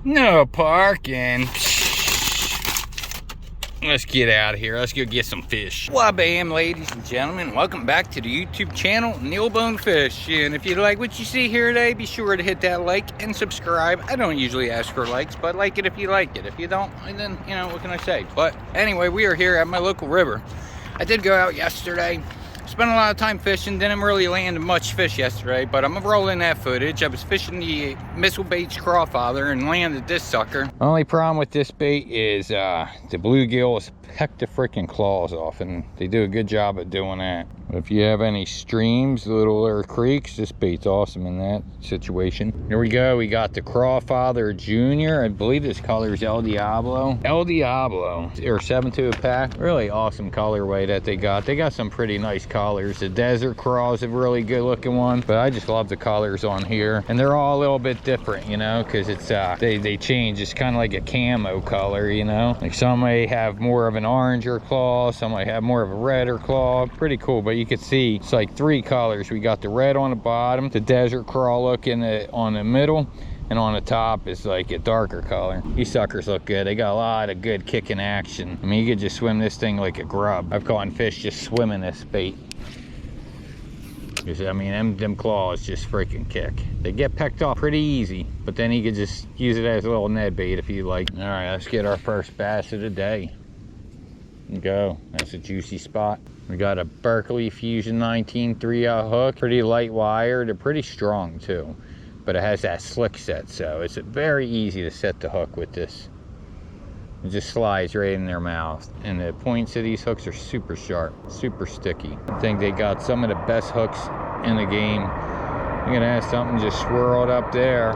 No parking. Let's get out of here. Let's go get some fish. Why bam, ladies and gentlemen. Welcome back to the YouTube channel, Neilbone Fish. And if you like what you see here today, be sure to hit that like and subscribe. I don't usually ask for likes, but like it if you like it. If you don't, then, you know, what can I say? But anyway, we are here at my local river. I did go out yesterday. Spent a lot of time fishing, didn't really land much fish yesterday, but I'm gonna roll in that footage. I was fishing the missile baits crawfather and landed this sucker. Only problem with this bait is the bluegills peck the freaking claws off, and they do a good job of doing that. If you have any streams, littler creeks, this bait's awesome in that situation. Here we go, we got the crawfather junior. I believe this color is El Diablo. El Diablo, or 7-2 pack. Really awesome colorway that they got. They got some pretty nice colors. The desert craw is a really good looking one, but I just love the colors on here. And they're all a little bit different, you know, because it's they change. It's kind of like a camo color, you know. Like some may have more of an oranger claw, some might have more of a redder claw. Pretty cool, but you can see it's like 3 colors. We got the red on the bottom, the desert craw looking on the middle, and on the top is like a darker color. These suckers look good. They got a lot of good kicking action. I mean, you could just swim this thing like a grub. I've caught fish just swimming this bait. I mean, them claws just freaking kick. They get pecked off pretty easy, but then you could just use it as a little Ned bait if you like. All right, let's get our first bass of the day. Go. That's a juicy spot. We got a Berkeley Fusion 19 3/0 hook. Pretty light wire. They're pretty strong too, but it has that slick set, so it's very easy to set the hook with this. It just slides right in their mouth, and the points of these hooks are super sharp, super sticky. I think they got some of the best hooks in the game. You're gonna have something just swirled up there.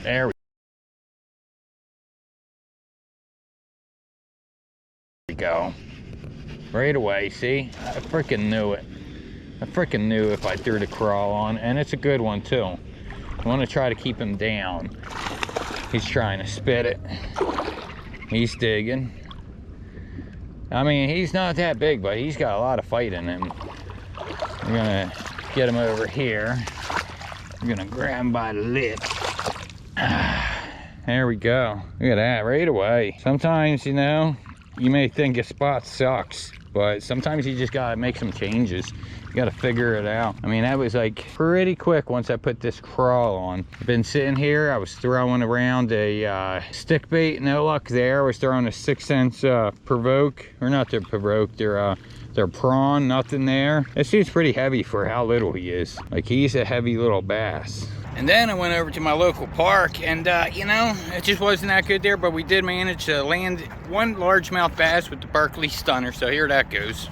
There we go. Right away, see? I freaking knew it. I freaking knew if I threw the crawl on, and it's a good one too. I want to try to keep him down. He's trying to spit it. He's digging. I mean, he's not that big, but he's got a lot of fight in him. We're gonna get him over here. We're gonna grab him by the lip. There we go. Look at that, right away. Sometimes, you know, you may think a spot sucks, but sometimes you just gotta make some changes. You gotta figure it out. I mean, that was like pretty quick once I put this crawl on. I've been sitting here, I was throwing around a stick bait, no luck there. I was throwing a 6 cents provoke, or not their provoke, their prawn, nothing there. This dude's pretty heavy for how little he is. Like, he's a heavy little bass. And then I went over to my local park, and you know, it just wasn't that good there, but we did manage to land one largemouth bass with the Berkeley stunner, so here that goes.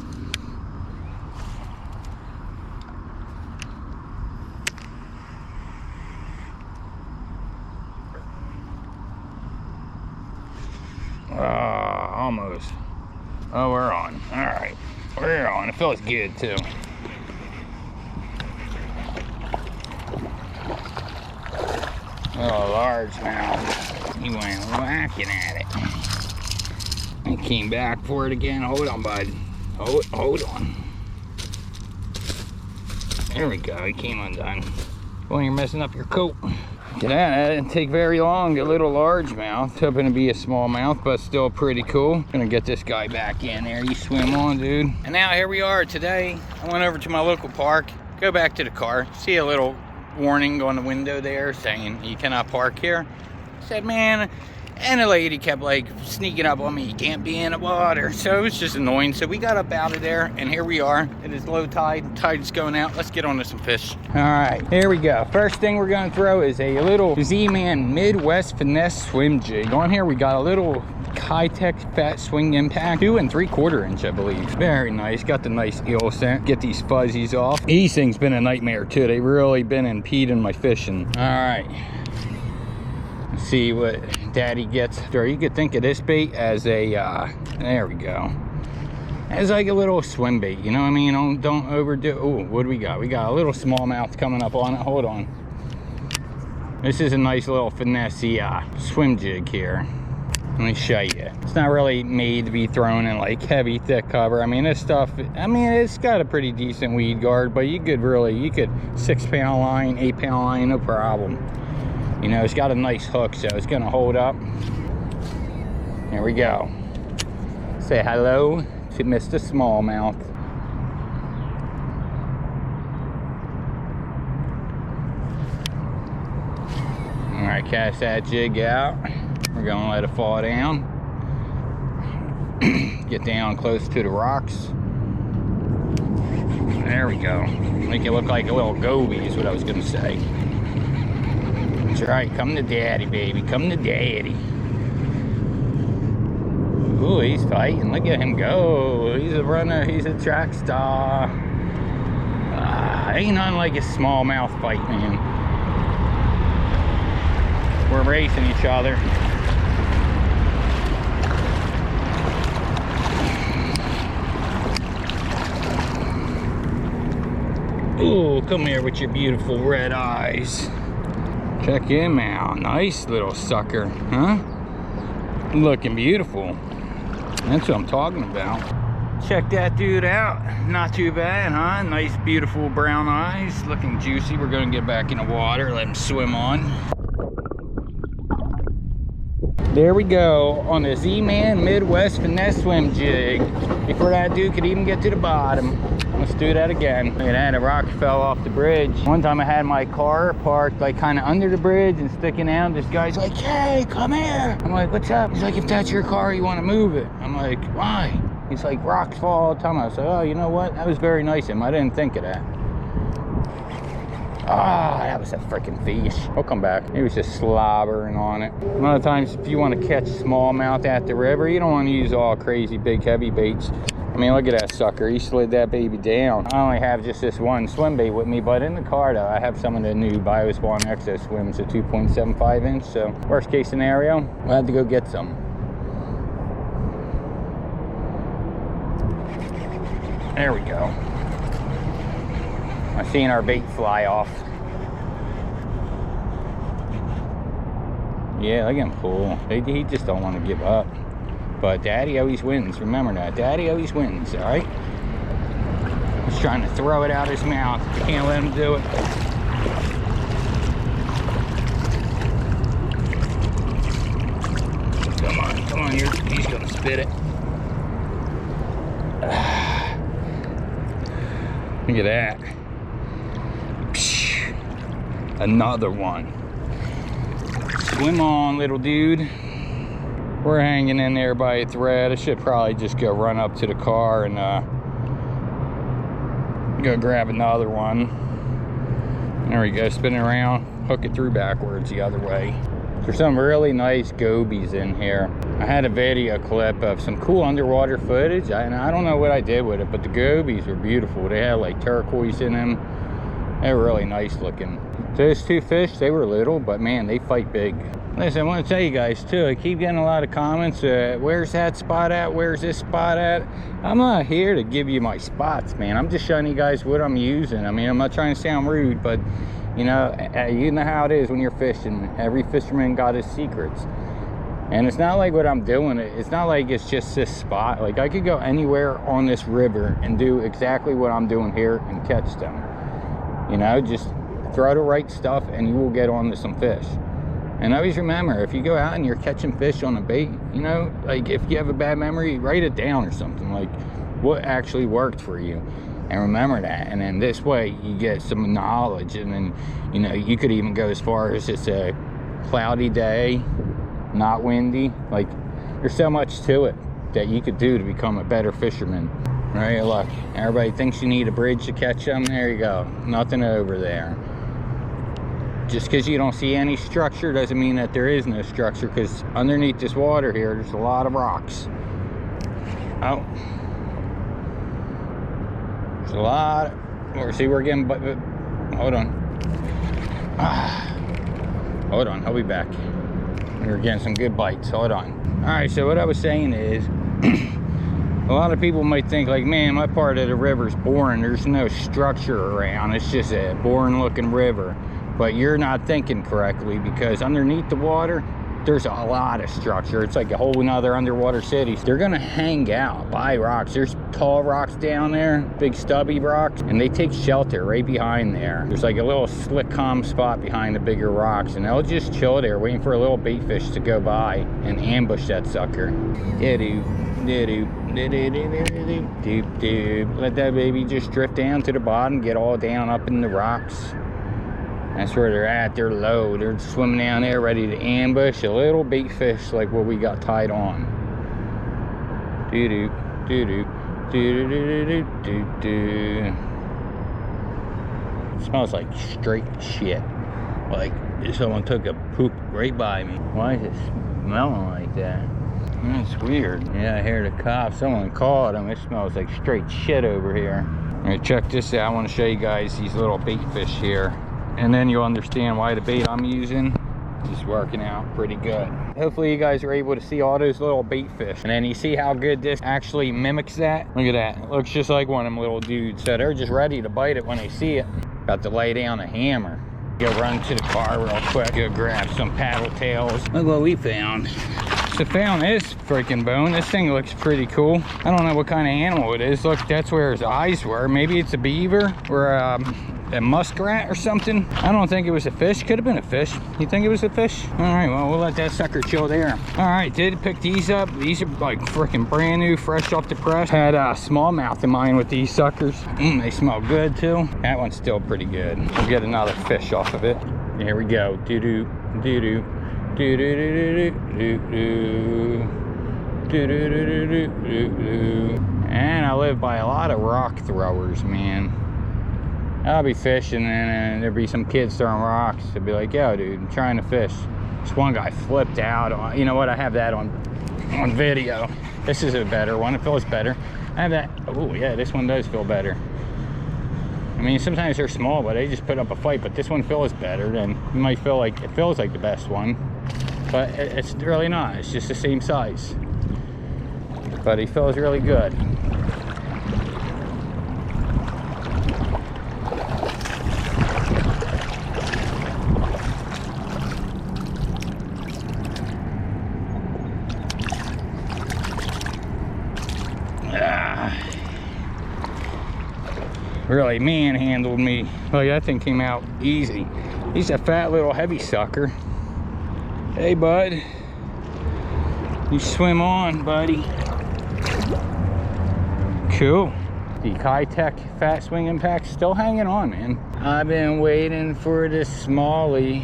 Almost. Oh, we're on. All right, we're on. It feels good too. Oh, largemouth. He went whacking at it. And came back for it again. Hold on, bud. Hold on. There we go. He came undone. Well, you're messing up your coat. Look at that. That didn't take very long. A little largemouth. Hoping to be a smallmouth, but still pretty cool. Gonna get this guy back in there. You swim on, dude. And now here we are today. I went over to my local park. Go back to the car. See a little warning on the window there saying you cannot park here. I said, man, and the lady kept like sneaking up on me, you can't be in the water. So it was just annoying. So we got up out of there, and here we are. It is low tide. Tide's going out. Let's get on to some fish. All right, here we go. First thing we're gonna throw is a little Z-Man Midwest Finesse swim jig. On here we got a little high-tech fat swing impact, 2 3/4 inch, I believe. Very nice. Got the nice eel scent. Get these fuzzies off. These things been a nightmare too. They really been impeding my fishing. All right, let's see what daddy gets. Or you could think of this bait as a there we go, as like a little swim bait, you know what I mean? Don't overdo. Oh, what do we got? We got a little smallmouth coming up on it. Hold on. This is a nice little Finesse swim jig here. Let me show you. It's not really made to be thrown in like heavy, thick cover. I mean, this stuff, I mean, it's got a pretty decent weed guard, but you could 6-pound line, 8-pound line, no problem. You know, it's got a nice hook, so it's gonna hold up. Here we go. Say hello to Mr. Smallmouth. All right, cast that jig out. We're gonna let it fall down. Get down close to the rocks. There we go. Make it look like a little goby is what I was gonna say. That's right, come to daddy, baby, come to daddy. Ooh, he's fighting, look at him go. He's a runner, he's a track star. Ain't nothing like a smallmouth fight, man. We're racing each other. Ooh, come here with your beautiful red eyes. Check him out. Nice little sucker, huh? Looking beautiful. That's what I'm talking about. Check that dude out. Not too bad, huh? Nice, beautiful brown eyes. Looking juicy. We're gonna get back in the water, let him swim on. There we go on the Z-Man Midwest Finesse swim jig. Before that dude could even get to the bottom. Let's do that again. Look at that, a rock fell off the bridge. One time I had my car parked like kind of under the bridge and sticking out. This guy's like, hey, come here. I'm like, what's up? He's like, if that's your car, you want to move it. I'm like, why? He's like, rocks fall all the time. I was like, oh, you know what? That was very nice of him. I didn't think of that. Ah, that was a freaking fish. He'll come back. He was just slobbering on it. A lot of times, if you want to catch smallmouth at the river, you don't want to use all crazy big heavy baits. I mean, look at that sucker. He slid that baby down. I only have just this one swim bait with me, but in the car, though, I have some of the new BioSpawn Exo swims, a 2.75 inch. So, worst case scenario, we'll have to go get some. There we go. I've seen our bait fly off. Yeah, look at him pull. He just don't want to give up. But daddy always wins. Remember that. Daddy always wins, all right? He's trying to throw it out his mouth. You can't let him do it. Come on, he's gonna spit it. Look at that. Another one. Swim on, little dude. We're hanging in there by a thread. I should probably just go run up to the car and go grab another one. There we go, spin it around, hook it through backwards the other way. There's some really nice gobies in here. I had a video clip of some cool underwater footage, and I don't know what I did with it, but the gobies were beautiful. They had like turquoise in them. They were really nice looking. Those two fish, they were little, but man, they fight big. Listen, I want to tell you guys too, I keep getting a lot of comments, where's that spot at, where's this spot at? I'm not here to give you my spots, man. I'm just showing you guys what I'm using. I mean, I'm not trying to sound rude, but you know how it is when you're fishing. Every fisherman got his secrets. And it's not like what I'm doing, it's not like it's just this spot. Like I could go anywhere on this river and do exactly what I'm doing here and catch them. You know, just throw the right stuff and you will get onto some fish. And always remember, if you go out and you're catching fish on a bait, you know, like if you have a bad memory, write it down or something, like what actually worked for you. And remember that. And then this way you get some knowledge. And then, you know, you could even go as far as it's a cloudy day, not windy. Like there's so much to it that you could do to become a better fisherman. Right, look, everybody thinks you need a bridge to catch them. There you go, nothing over there. Just because you don't see any structure doesn't mean that there is no structure, because underneath this water here, there's a lot of rocks. Oh. There's a lot of, see, we're getting, hold on. Hold on, I'll be back. We're getting some good bites, hold on. All right, so what I was saying is, a lot of people might think like, man, my part of the river's boring. There's no structure around. It's just a boring looking river. But you're not thinking correctly, because underneath the water, there's a lot of structure. It's like a whole nother underwater city. They're gonna hang out by rocks. There's tall rocks down there, big stubby rocks, and they take shelter right behind there. There's like a little slick calm spot behind the bigger rocks, and they'll just chill there waiting for a little bait fish to go by and ambush that sucker. Let that baby just drift down to the bottom, get all down up in the rocks. That's where they're at. They're low. They're swimming down there ready to ambush a little bait fish like what we got tied on. Doo-doo, doo-doo, doo-doo-doo-doo-doo-doo. It smells like straight shit. Like someone took a poop right by me. Why is it smelling like that? That's weird. Yeah, I hear the cops. Someone called them. It smells like straight shit over here. All right, check this out. I want to show you guys these little bait fish here, and then you'll understand why the bait I'm using is working out pretty good. Hopefully you guys are able to see all those little bait fish, and then you see how good this actually mimics that. Look at that. It looks just like one of them little dudes. So they're just ready to bite it when they see it. About to lay down a hammer. Go run to the car real quick. Go grab some paddle tails. Look what we found. So found this freaking bone. This thing looks pretty cool. I don't know what kind of animal it is. Look, that's where his eyes were. Maybe it's a beaver or a muskrat or something. I don't think it was a fish. Could have been a fish. You think it was a fish? All right, well, we'll let that sucker chill there. All right, did pick these up. These are like freaking brand new, fresh off the press. Had a smallmouth in mine with these suckers. They smell good too. That one's still pretty good. We'll get another fish off of it. Here we go. Doo-doo, doo-doo. And I live by a lot of rock throwers, man. I'll be fishing and there'll be some kids throwing rocks. They'll be like, yo, dude, I'm trying to fish. This one guy flipped out. You know what? I have that on video. This is a better one. It feels better. I have that. Oh, yeah, this one does feel better. I mean, sometimes they're small, but they just put up a fight. But this one feels better. And you might feel like it feels like the best one, but it's really not. It's just the same size. But he feels really good. Really manhandled me. Like, that thing came out easy. He's a fat little heavy sucker. Hey bud, you swim on, buddy. Cool. The Kitech Fat Swing Impact still hanging on, man. I've been waiting for this smallie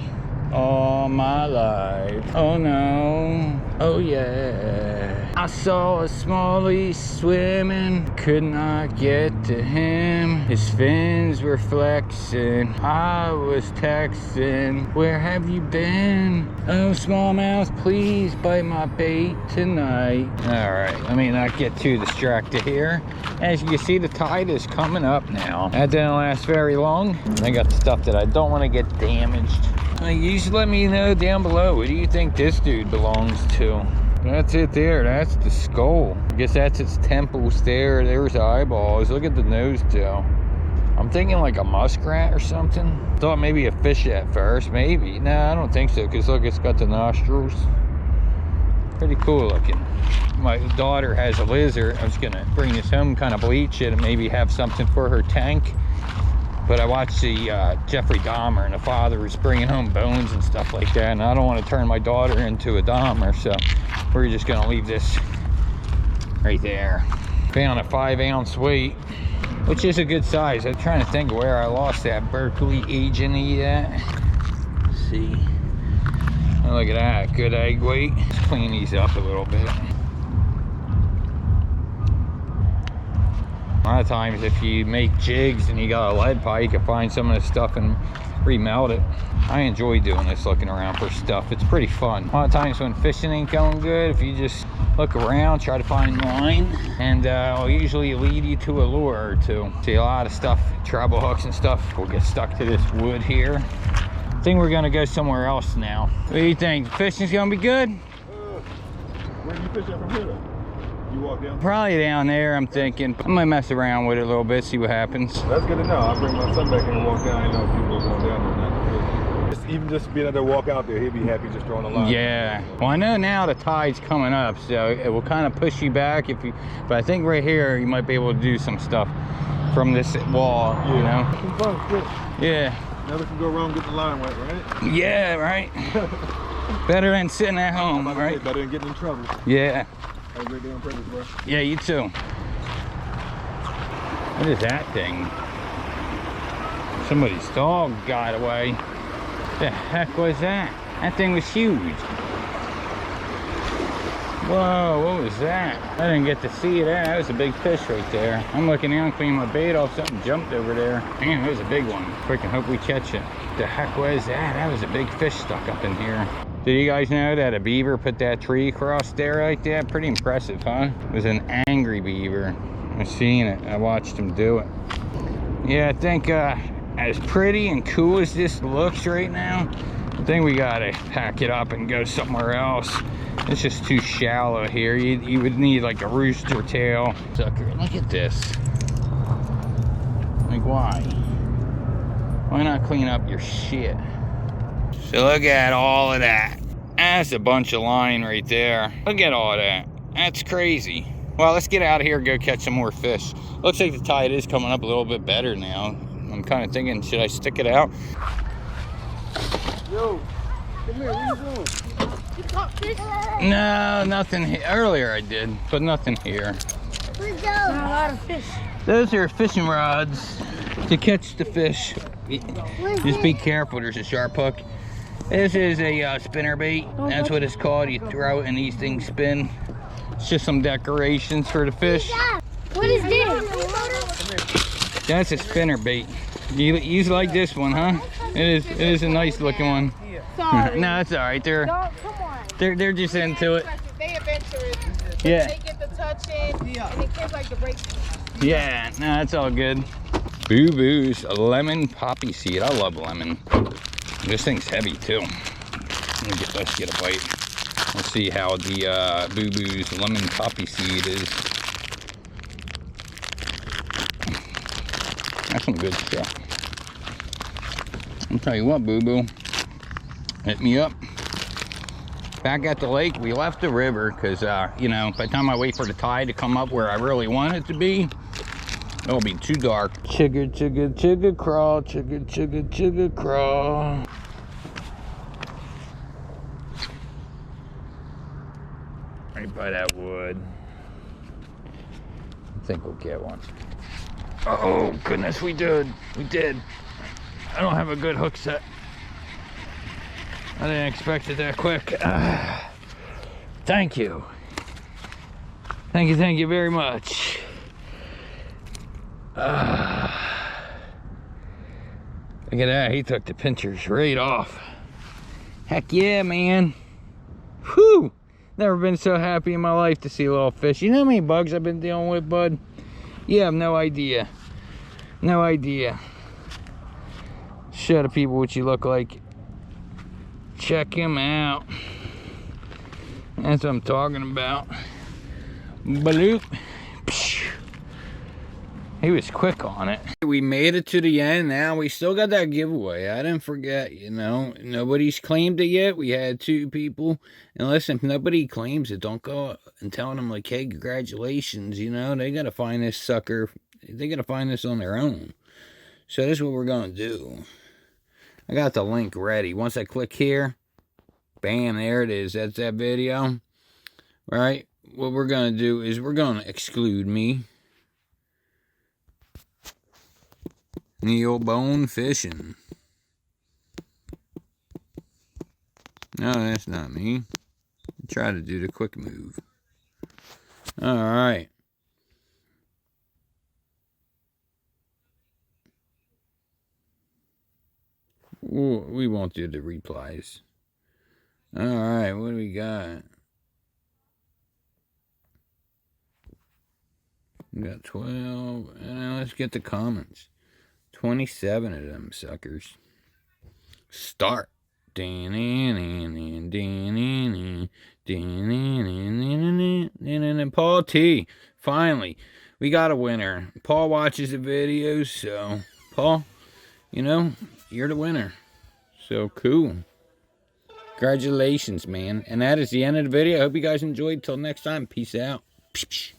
all my life. Oh no, oh yeah. I saw a smallie swimming, could not get to him. His fins were flexing, I was texting, where have you been? Oh, smallmouth, please bite my bait tonight. All right, let me not get too distracted here. As you can see, the tide is coming up now. That didn't last very long. I got stuff that I don't want to get damaged. You just let me know down below, what do you think this dude belongs to? That's it there. That's the skull. I guess that's its temples there. There's the eyeballs. Look at the nose too. I'm thinking like a muskrat or something. Thought maybe a fish at first. Maybe. Nah, I don't think so, because look, it's got the nostrils. Pretty cool looking. My daughter has a lizard. I was gonna bring this home, kind of bleach it, and maybe have something for her tank. But I watched the Jeffrey Dahmer, and the father was bringing home bones and stuff like that, and I don't want to turn my daughter into a Dahmer, so we're just gonna leave this right there. Found a 5-ounce weight, which is a good size. I'm trying to think where I lost that Berkeley agent at. Let's see. Oh, look at that, good egg weight. Let's clean these up a little bit. A lot of times if you make jigs and you got a lead pipe, you can find some of this stuff and remelt it. I enjoy doing this, looking around for stuff. It's pretty fun. A lot of times when fishing ain't going good, if you just look around, try to find line, and it'll usually lead you to a lure or two. See, a lot of stuff, treble hooks and stuff, will get stuck to this wood here. I think we're gonna go somewhere else now. What do you think? Fishing's gonna be good? Where are you fishing from here? You walk down? Probably down there, I'm thinking. I might mess around with it a little bit, see what happens. That's good to know. I'll bring my son back in and walk down. I know if people are going down there or not. even just being able to walk out there, he'd be happy just throwing a line. Yeah. Well, I know now the tide's coming up, so it will kind of push you back if you. But I think right here you might be able to do some stuff from this wall. Yeah. You know. Some fun, good. Yeah. Never can go wrong getting the line wet, right? Yeah. Right. Better than sitting at home, right? Better than getting in trouble. Yeah. Have a great day on purpose, bro. Yeah, you too. What is that thing? Somebody's dog got away. The heck was that? That thing was huge. Whoa, what was that? I didn't get to see that. That was a big fish right there. I'm looking down, cleaning my bait off. Something jumped over there. Damn, that was a big one. Freaking hope we catch it. The heck was that? That was a big fish stuck up in here. Did you guys know that a beaver put that tree across there like that? Pretty impressive, huh? It was an angry beaver. I seen it. I watched him do it. Yeah, I think as pretty and cool as this looks right now, I think we gotta pack it up and go somewhere else. It's just too shallow here. You would need like a rooster tail sucker. Look at this. Like, why? Why not clean up your shit? So look at all of that. That's a bunch of line right there. Look at all that. That's crazy. Well, let's get out of here and go catch some more fish. Looks like the tide is coming up a little bit better now. I'm kind of thinking, should I stick it out? Yo, come here, what are you doing? You caught fish? No, nothing here. Earlier I did, but nothing here. Where's those? A lot of fish. Those are fishing rods to catch the fish. Just be careful, there's a sharp hook. This is a spinner bait. That's what it's called. You throw it and these things spin. It's just some decorations for the fish. What is this? That's a spinner bait. You like this one, huh? It is a nice looking one. Sorry. No, it's all right. Come on. They're just into it. They adventurous. Yeah. They get the touching, and they kids like to break. Yeah, no, that's all good. Boo Boo's lemon poppy seed. I love lemon. This thing's heavy too. Let's get a bite. Let's see how the Boo Boo's lemon poppy seed is. That's some good stuff. I'll tell you what, Boo Boo. Hit me up. Back at the lake, we left the river because, you know, by the time I wait for the tide to come up where I really want it to be, it'll be too dark. Chugga, chugga, chugga, crawl. Chugga, chugga, chugga, crawl. Right by that wood. I think we'll get one. Oh, goodness, we did. We did. I don't have a good hook set. I didn't expect it that quick. Thank you. Thank you very much. Look at that, he took the pinchers right off. Heck yeah, man. Whew! Never been so happy in my life to see a little fish. You know how many bugs I've been dealing with, bud? You have no idea. No idea. Show the people what you look like. Check him out. That's what I'm talking about. Bloop. He was quick on it. We made it to the end. Now we still got that giveaway. I didn't forget, you know. Nobody's claimed it yet. We had 2 people. And listen, if nobody claims it, don't go and tell them like, hey, congratulations. You know, they got to find this sucker. They got to find this on their own. So this is what we're going to do. I got the link ready. Once I click here, bam, there it is. That's that video. Right? What we're going to do is we're going to exclude me. Neil Bone Fishing. No, that's not me. Try to do the quick move. Alright. We won't do the replies. Alright, what do we got? We got 12. Let's get the comments. 27 of them suckers. Start. Paul T. Finally, we got a winner. Paul watches the videos, so Paul, you know, you're the winner. So So cool. Congratulations, man. And that is the end of the video. I hope you guys enjoyed. Till next time, peace out. Psh, psh.